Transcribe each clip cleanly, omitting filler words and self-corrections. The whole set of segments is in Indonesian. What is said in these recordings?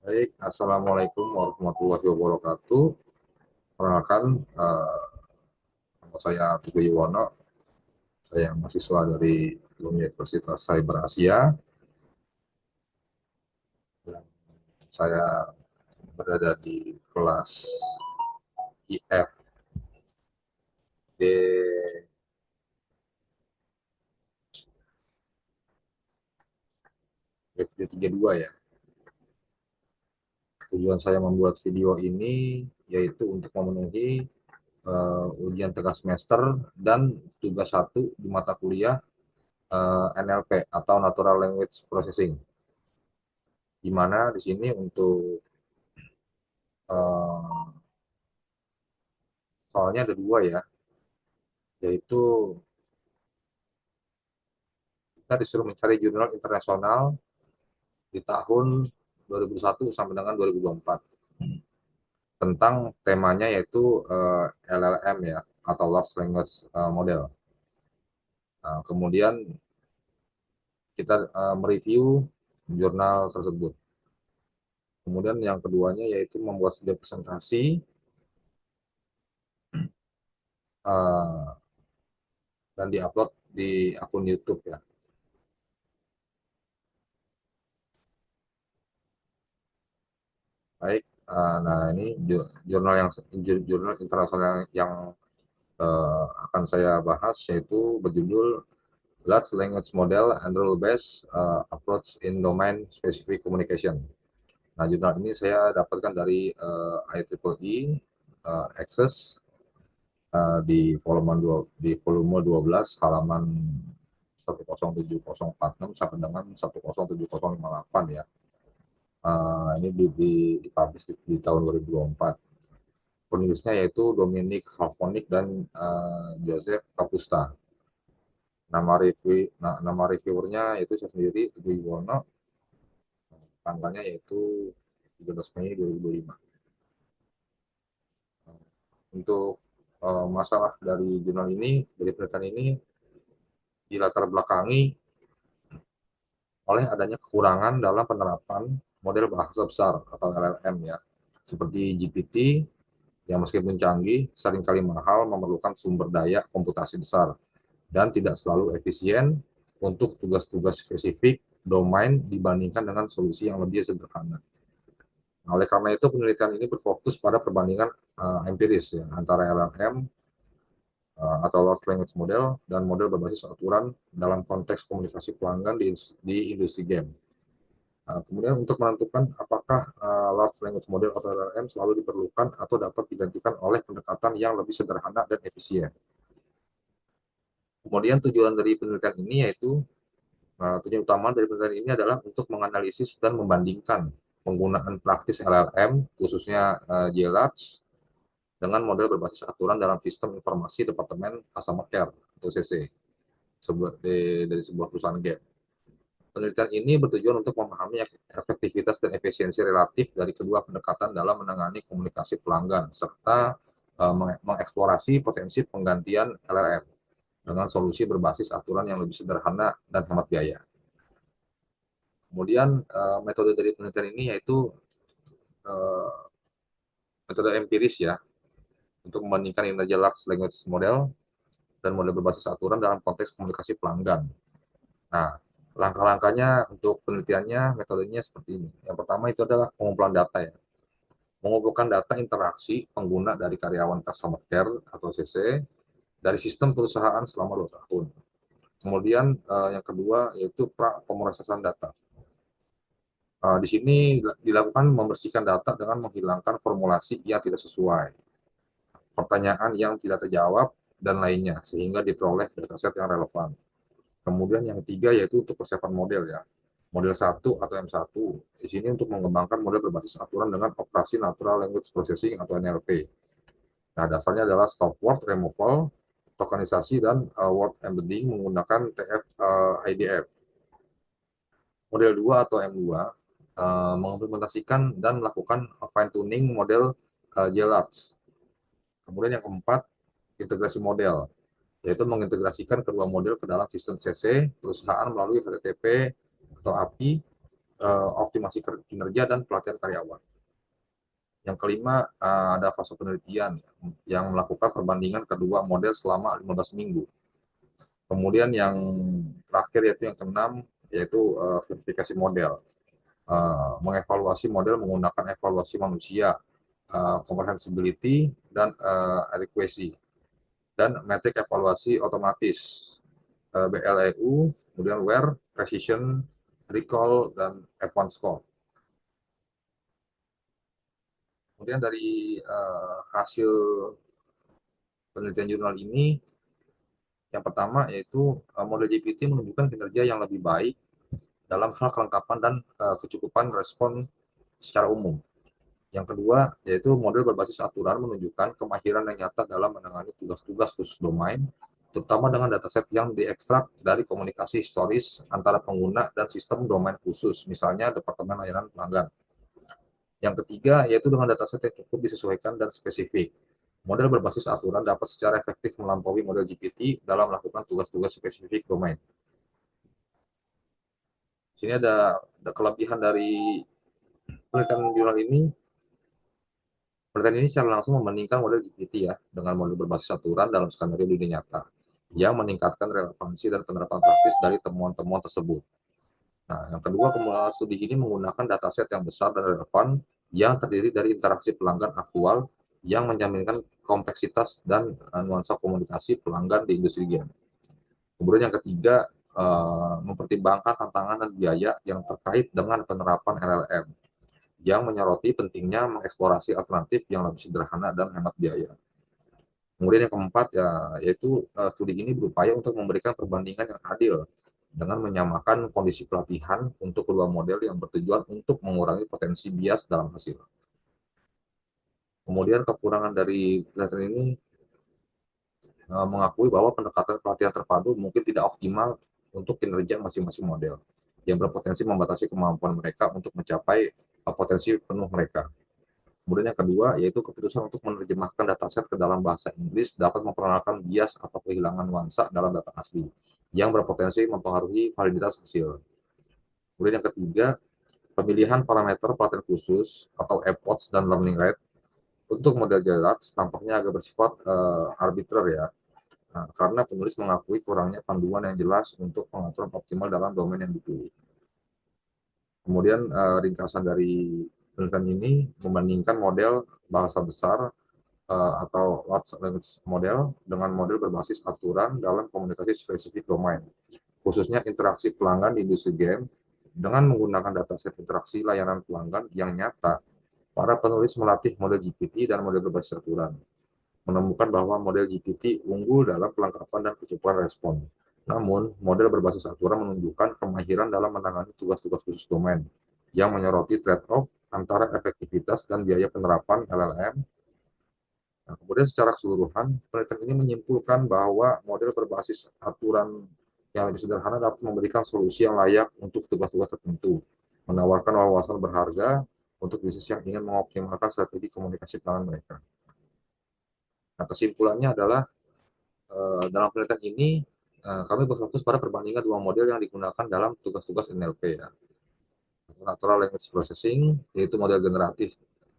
Baik, Assalamualaikum warahmatullahi wabarakatuh. Perkenalkan, nama saya Teguh Yuwono. Saya mahasiswa dari Universitas Cyber Asia. Dan saya berada di kelas IF D FD32 ya. Tujuan saya membuat video ini yaitu untuk memenuhi ujian tengah semester dan tugas satu di mata kuliah NLP atau Natural Language Processing. Di mana di sini untuk uh, soalnya ada dua ya, yaitu kita disuruh mencari jurnal internasional di tahun 2001 sampai dengan 2024 tentang temanya yaitu LLM ya, atau Large Language Model. Kemudian kita mereview jurnal tersebut. Kemudian yang keduanya yaitu membuat video presentasi uh, dan diupload di akun YouTube ya. Baik, nah ini jurnal internasional yang akan saya bahas yaitu berjudul Large Language Model and Rule-Based Approach in Domain Specific Communication. Nah, jurnal ini saya dapatkan dari IEEE Access di volume 12 halaman 107046 sampai dengan 107058 ya. Ini dipublish di tahun 2024. Penulisnya yaitu Dominic Halfonik dan Joseph Kapusta. Nama reviewernya yaitu saya sendiri, Teguh Yuwono. Tanggalnya yaitu 13 Mei 2025. Untuk masalah dari jurnal ini, dari penelitian ini dilatar belakangi oleh adanya kekurangan dalam penerapan model bahasa besar atau LLM ya, seperti GPT yang meskipun canggih, seringkali mahal, memerlukan sumber daya komputasi besar, dan tidak selalu efisien untuk tugas-tugas spesifik domain dibandingkan dengan solusi yang lebih sederhana. Nah, oleh karena itu penelitian ini berfokus pada perbandingan empiris ya, antara LLM atau Large Language Model dan model berbasis aturan dalam konteks komunikasi pelanggan di industri game. Kemudian untuk menentukan apakah Large Language Model atau LLM selalu diperlukan atau dapat digantikan oleh pendekatan yang lebih sederhana dan efisien. Kemudian tujuan dari penelitian ini yaitu tujuan utama dari penelitian ini adalah untuk menganalisis dan membandingkan penggunaan praktis LLM, khususnya JLARS, dengan model berbasis aturan dalam sistem informasi Departemen Customer Care atau CC dari sebuah perusahaan game. Penelitian ini bertujuan untuk memahami efektivitas dan efisiensi relatif dari kedua pendekatan dalam menangani komunikasi pelanggan, serta mengeksplorasi potensi penggantian LLM dengan solusi berbasis aturan yang lebih sederhana dan hemat biaya. Kemudian metode dari penelitian ini yaitu uh, metode empiris ya, untuk membandingkan kinerja large language model dan model berbasis aturan dalam konteks komunikasi pelanggan. Nah, langkah-langkahnya untuk penelitiannya, metodenya seperti ini. Yang pertama itu adalah pengumpulan data ya. Mengumpulkan data interaksi pengguna dari karyawan customer care atau CC dari sistem perusahaan selama 2 tahun. Kemudian yang kedua yaitu pra pemrosesan data. Di sini dilakukan membersihkan data dengan menghilangkan formulasi yang tidak sesuai, pertanyaan yang tidak terjawab, dan lainnya, sehingga diperoleh dataset yang relevan. Kemudian yang ketiga yaitu untuk persiapan model ya. Model 1 atau M1. Di sini untuk mengembangkan model berbasis aturan dengan operasi Natural Language Processing atau NLP. Nah, dasarnya adalah stop word removal, tokenisasi, dan word embedding menggunakan TF IDF. Model 2 atau M2 mengimplementasikan dan melakukan fine tuning model JLARS. Kemudian yang keempat, integrasi model, yaitu mengintegrasikan kedua model ke dalam sistem CC perusahaan melalui HTTP atau API optimasi kinerja dan pelatihan karyawan. Yang kelima, ada fase penelitian yang melakukan perbandingan kedua model selama 15 minggu. Kemudian yang terakhir yaitu yang keenam, yaitu verifikasi model. Mengevaluasi model menggunakan evaluasi manusia, comprehensibility, dan adequacy, dan metrik evaluasi otomatis, BLEU, kemudian WHERE, Precision, Recall, dan F1 Score. Kemudian dari hasil penelitian jurnal ini, yang pertama yaitu model GPT menunjukkan kinerja yang lebih baik dalam hal kelengkapan dan kecukupan respon secara umum. Yang kedua, yaitu model berbasis aturan menunjukkan kemahiran yang nyata dalam menangani tugas-tugas khusus domain, terutama dengan dataset yang diekstrak dari komunikasi historis antara pengguna dan sistem domain khusus, misalnya Departemen Layanan Pelanggan. Yang ketiga, yaitu dengan dataset yang cukup disesuaikan dan spesifik. Model berbasis aturan dapat secara efektif melampaui model GPT dalam melakukan tugas-tugas spesifik domain. Di sini ada kelebihan dari penelitian jurnal ini. Penelitian ini secara langsung membandingkan model GPT ya dengan model berbasis aturan dalam skenario dunia nyata yang meningkatkan relevansi dan penerapan praktis dari temuan-temuan tersebut. Nah, yang kedua, studi ini menggunakan dataset yang besar dan relevan yang terdiri dari interaksi pelanggan aktual yang menjaminkan kompleksitas dan nuansa komunikasi pelanggan di industri game. Kemudian yang ketiga, mempertimbangkan tantangan dan biaya yang terkait dengan penerapan LLM yang menyoroti pentingnya mengeksplorasi alternatif yang lebih sederhana dan hemat biaya. Kemudian yang keempat ya, yaitu studi ini berupaya untuk memberikan perbandingan yang adil dengan menyamakan kondisi pelatihan untuk kedua model yang bertujuan untuk mengurangi potensi bias dalam hasil. Kemudian kekurangan dari penelitian ini mengakui bahwa pendekatan pelatihan terpadu mungkin tidak optimal untuk kinerja masing-masing model yang berpotensi membatasi kemampuan mereka untuk mencapai potensi penuh mereka. Kemudian yang kedua, yaitu keputusan untuk menerjemahkan dataset ke dalam bahasa Inggris dapat memperkenalkan bias atau kehilangan nuansa dalam data asli yang berpotensi mempengaruhi validitas hasil. Kemudian yang ketiga, pemilihan parameter pelatihan khusus atau EPODS dan learning rate untuk model JLAX tampaknya agak bersifat arbiter ya. Nah, karena penulis mengakui kurangnya panduan yang jelas untuk pengaturan optimal dalam domain yang dipilih. Kemudian ringkasan dari penelitian ini membandingkan model bahasa besar atau large language model dengan model berbasis aturan dalam komunikasi spesifik domain, khususnya interaksi pelanggan di industri game. Dengan menggunakan dataset interaksi layanan pelanggan yang nyata, para penulis melatih model GPT dan model berbasis aturan, menemukan bahwa model GPT unggul dalam kelengkapan dan kecukupan respon. Namun, model berbasis aturan menunjukkan kemahiran dalam menangani tugas-tugas khusus domain yang menyoroti trade-off antara efektivitas dan biaya penerapan LLM. Nah, kemudian secara keseluruhan, penelitian ini menyimpulkan bahwa model berbasis aturan yang lebih sederhana dapat memberikan solusi yang layak untuk tugas-tugas tertentu, menawarkan wawasan berharga untuk bisnis yang ingin mengoptimalkan strategi komunikasi pelanggan mereka. Nah, kesimpulannya adalah dalam penelitian ini kami berfokus pada perbandingan dua model yang digunakan dalam tugas-tugas NLP ya. Natural Language Processing, yaitu model generatif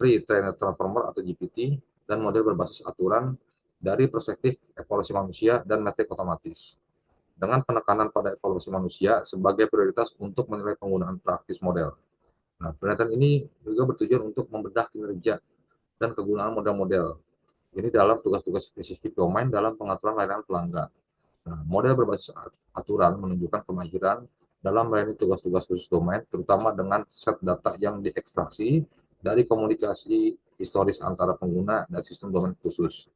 Pre-trained Transformer atau GPT, dan model berbasis aturan dari perspektif evolusi manusia dan metrik otomatis. Dengan penekanan pada evolusi manusia sebagai prioritas untuk menilai penggunaan praktis model. Nah, penelitian ini juga bertujuan untuk membedah kinerja dan kegunaan model-model. Ini dalam tugas-tugas spesifik domain dalam pengaturan layanan pelanggan. Nah, model berbasis aturan menunjukkan kemahiran dalam melayani tugas-tugas khusus domain, terutama dengan set data yang diekstraksi dari komunikasi historis antara pengguna dan sistem domain khusus.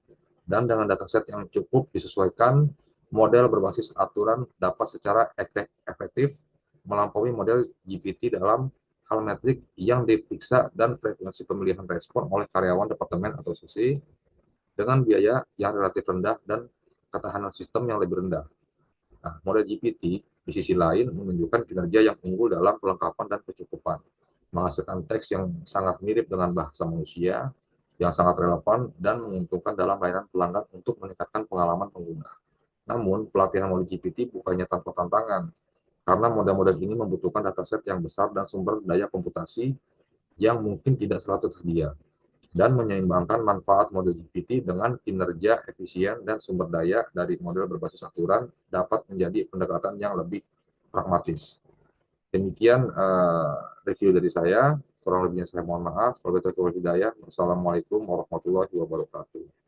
Dan dengan dataset yang cukup disesuaikan, model berbasis aturan dapat secara efektif melampaui model GPT dalam hal metrik yang diperiksa dan frekuensi pemilihan respon oleh karyawan departemen atau sesi dengan biaya yang relatif rendah dan ketahanan sistem yang lebih rendah. Nah, model GPT di sisi lain menunjukkan kinerja yang unggul dalam kelengkapan dan kecukupan, menghasilkan teks yang sangat mirip dengan bahasa manusia, yang sangat relevan dan menguntungkan dalam layanan pelanggan untuk meningkatkan pengalaman pengguna. Namun, pelatihan model GPT bukannya tanpa tantangan. karena model-model ini membutuhkan dataset yang besar dan sumber daya komputasi yang mungkin tidak selalu tersedia, dan menyeimbangkan manfaat model GPT dengan kinerja efisien dan sumber daya dari model berbasis aturan dapat menjadi pendekatan yang lebih pragmatis. Demikian review dari saya. Kurang lebihnya saya mohon maaf. Wassalamualaikum warahmatullahi wabarakatuh.